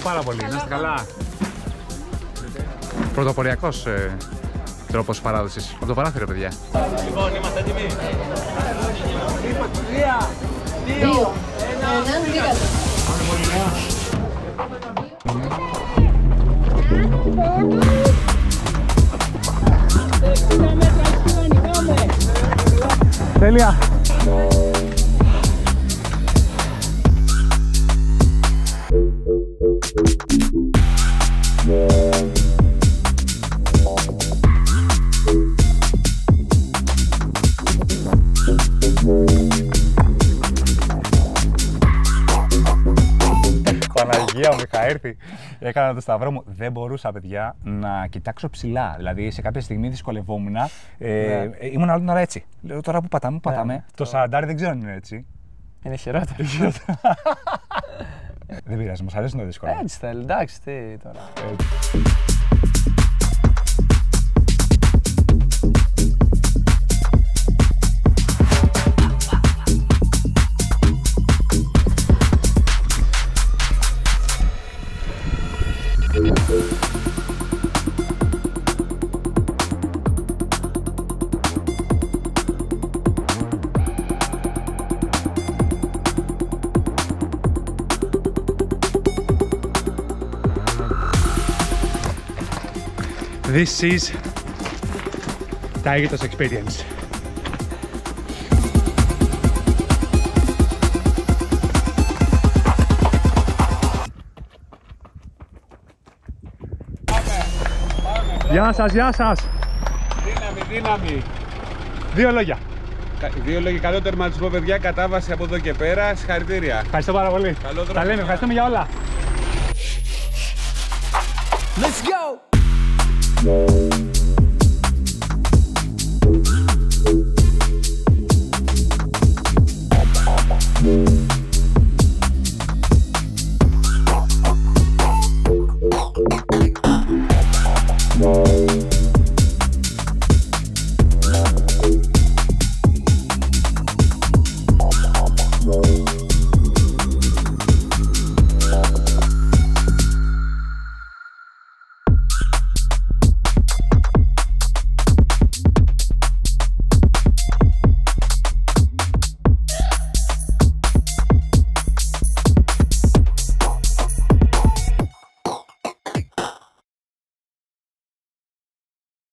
πάρα πολύ. Να είστε καλά. Πρωτοποριακός τρόπος παράδοσης. Από το παράθυρο, παιδιά. Λοιπόν, είμαστε έτοιμοι. 3, 2, 1, πήγατε. Τέλεια. Παναγία μου, είχα έρθει. Έκανα το σταυρό μου. Δεν μπορούσα, παιδιά, να κοιτάξω ψηλά. Δηλαδή, σε κάποια στιγμή δυσκολευόμουν. Ήμουν όλη την ώρα έτσι. Λέω τώρα που πατάμε. Το σαραντάρι δεν ξέρω αν είναι έτσι. Είναι χειρότερο. Δεν πειράζει, μας αρέσουν τα δύσκολα. Έτσι θέλει, εντάξει, τι τώρα. This is Taygetos experience. Γεια σας, γεια σας. Δύναμη. Δύο λόγια. Δύο λόγια. Καλό τερματισμό, παιδιά. Κατάβαση από εδώ και πέρα. Συγχαρητήρια. Ευχαριστώ πάρα πολύ. Καλό δρόμο. Τα λέμε, ευχαριστούμε για όλα. Let's go! Thank you.